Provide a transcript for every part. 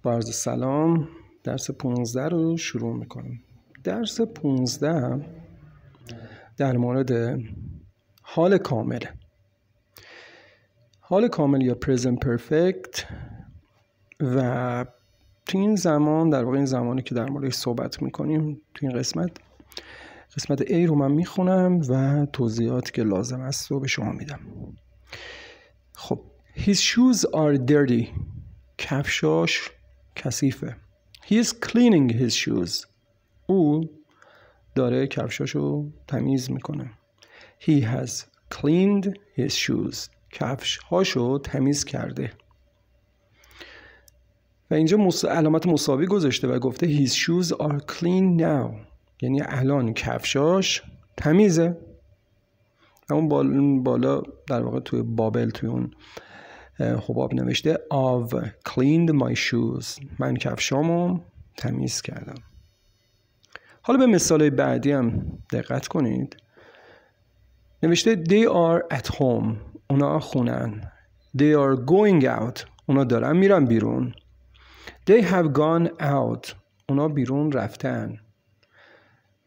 با عرض سلام درس 15 رو شروع میکنیم. درس 15 در مورد حال کامل. حال کامل یا present perfect و تو این زمان در واقع این زمانی که در موردش صحبت میکنیم تو این قسمت A رو من میخونم و توضیحاتی که لازم است رو به شما میدم. خب His shoes are dirty. کفشاش کثیفه. He is cleaning his shoes. او داره کفشاشو تمیز میکنه. He has cleaned his shoes. کفشهاشو تمیز کرده. و اینجا علامت مساوی گذاشته و گفته his shoes are clean now. یعنی الان کفشاش تمیزه. اون بالا در واقع توی بابل توی اون حباب نوشته I've cleaned my shoes. من کفشامو تمیز کردم. حالا به مثالای بعدی هم دقت کنید. نوشته they are at home. اونا خونن. They are going out. اونا دارن میرن بیرون. They have gone out. اونا بیرون رفتن.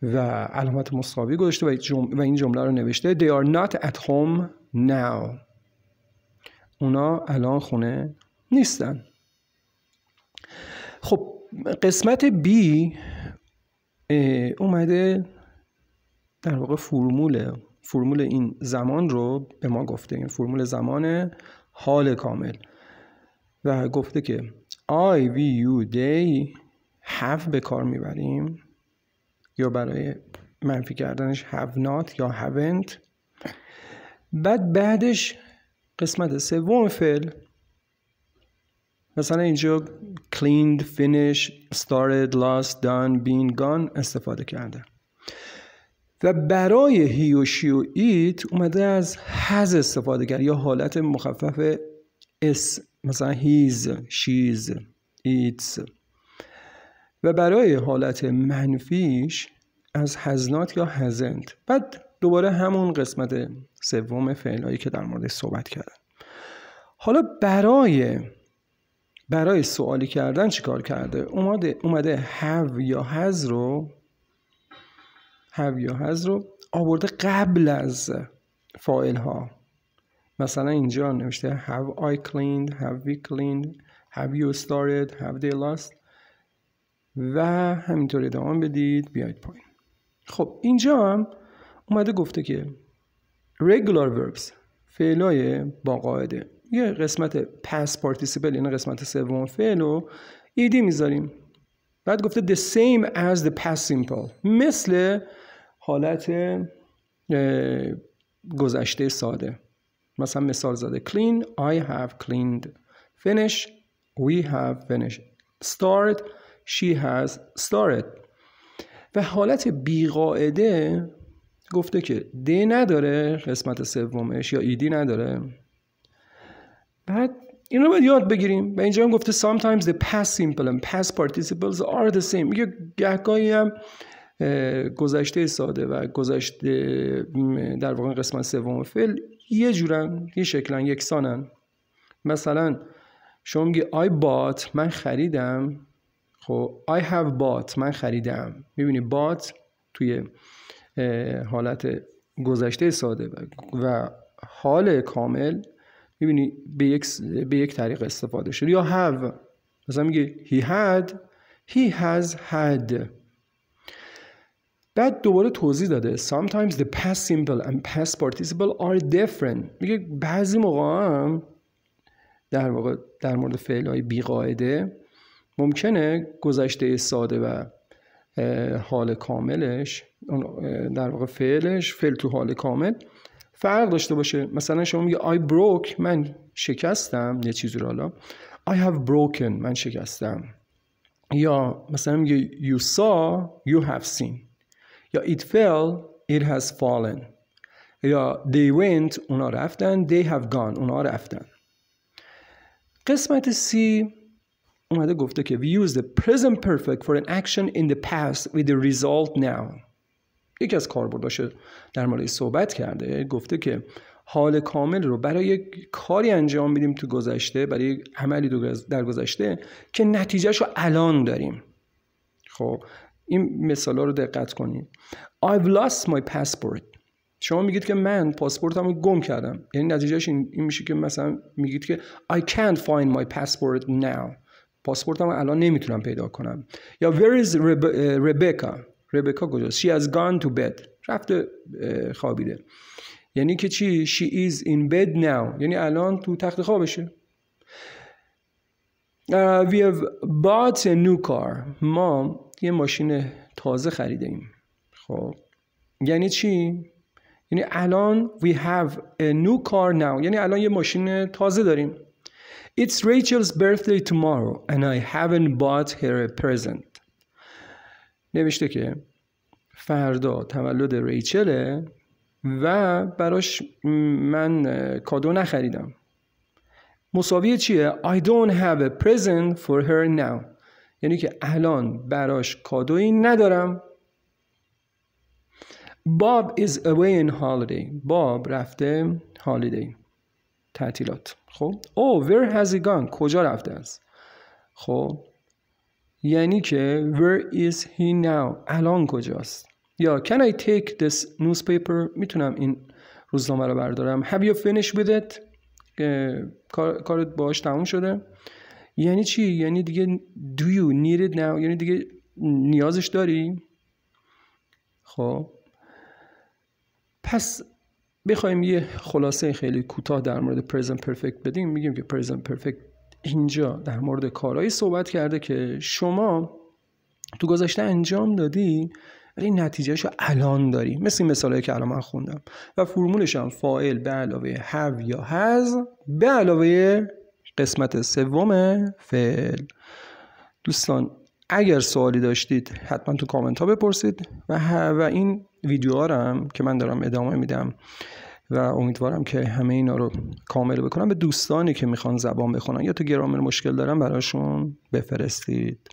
و علامت مساوی گذاشته و این جمله رو نوشته They are not at home now. اونا الان خونه نیستن. خب قسمت B اومده در واقع فرمول این زمان رو به ما گفته. این فرمول زمان حال کامل و گفته که I, we, you, they have به کار میبریم یا برای منفی کردنش have not یا haven't. بعدش قسمت سوم فعل مثلا اینجا cleaned, finished, started, lost, done, been, gone استفاده کرده. و برای he و she و it اومده از has استفاده کرده یا حالت مخفف s مثلا his, she's, it's. و برای حالت منفیش از has not یا hasn't. بعد دوباره همون قسمت سوم فعلایی که در مورد صحبت کردن. حالا برای سوالی کردن چیکار کرده؟ اومده have یا has رو آورده قبل از فاعل ها. مثلا اینجا نوشته have I cleaned, have we cleaned, have you started, have they lost و همینطور ادامه بدید بیاید پایین. خب اینجا هم اومده گفته که regular verbs فعلای با قاعده یه قسمت past participle یعنی قسمت سوم فعل رو ایدی میذاریم. بعد گفته the same as the past simple مثل حالت گذشته ساده. مثلا مثال زده clean I have cleaned, finish we have finished, start she has started. و حالت بیقاعده گفته که دی نداره قسمت سومش یا ایدی نداره. بعد این رو باید یاد بگیریم. و اینجا هم گفته sometimes the past simple and past participles are the same. میگه گهگاهی هم گذشته ساده و گذشته در واقع قسمت سوم فعل یه جورن، یه شکلن، یکسانن. مثلا شما میگی I bought من خریدم. خب I have bought من خریدم. میبینی bought توی حالت گذشته ساده و حال کامل میبینی به یک طریق استفاده شده. یا have مثلا میگه he had, he has had. بعد دوباره توضیح داده sometimes the past simple and past participle are different. میگه بعضی موقع هم در واقع در مورد فعل‌های بی‌قاعده ممکنه گذشته ساده و حال کاملش در واقع فعل تو حال کامل فرق داشته باشه. مثلا شما میگه I broke من شکستم یه چیزی رو. حالا I have broken من شکستم. یا مثلا میگه you saw you have seen. یا it fell it has fallen. یا they went اونا رفتن they have gone اونا رفتن. قسمت C اومده گفته که we use the present perfect for an action in the past with the result now. یکی از کاربرداش در مورد صحبت کرده. گفته که حال کامل رو برای یک کاری انجام میدیم تو گذشته، برای یک عملی در گذشته که نتیجهش رو الان داریم. خب این مثالا رو دقت کنید. I've lost my passport. شما میگید که من پاسپورتمو گم کردم، یعنی نتیجهش این میشه که مثلا میگید که I can't find my passport now. پاسپورتمو الان نمیتونم پیدا کنم. یا where is Rebecca? ربکا کجاست؟ She has gone to bed. رفته خوابیده. یعنی که چی؟ She is in bed now. یعنی الان تو تخت خوابشه. We have bought a new car. ما یه ماشین تازه خریدیم. خب یعنی چی؟ یعنی الان we have a new car now. یعنی الان یه ماشین تازه داریم. It's Rachel's birthday tomorrow and I haven't bought her a present. نوشته که فردا تولد ریچله و براش من کادو نخریدم. مساوی چیه؟ I don't have a present for her now. یعنی که الان براش کادویی ندارم. Bob is away on holiday. باب رفته holiday. تعطیلات. خب where has he gone? کجا رفته است؟ خب یعنی که where is he now? الان کجاست؟ یا can I take this newspaper? میتونم این روزنامه رو بردارم. Have you finished with it? کارت باهاش تموم شده؟ یعنی چی؟ یعنی دیگه do you need it now؟ یعنی دیگه نیازش داری؟ خب پس بخوایم یه خلاصه خیلی کوتاه در مورد present perfect بدیم، میگیم که present perfect اینجا در مورد کارهایی صحبت کرده که شما تو گذشته انجام دادی ولی نتیجهشو الان داری، مثل این مثالایی که الان من خوندم. و فرمولش هم فاعل به علاوه have یا has به علاوه قسمت سوم فعل. دوستان اگر سوالی داشتید حتما تو کامنت ها بپرسید و این ویدیوها رو هم که من دارم ادامه میدم و امیدوارم که همه اینا رو کامل بکنم به دوستانی که میخوان زبان بخونن یا تو گرامر مشکل دارن براشون بفرستید.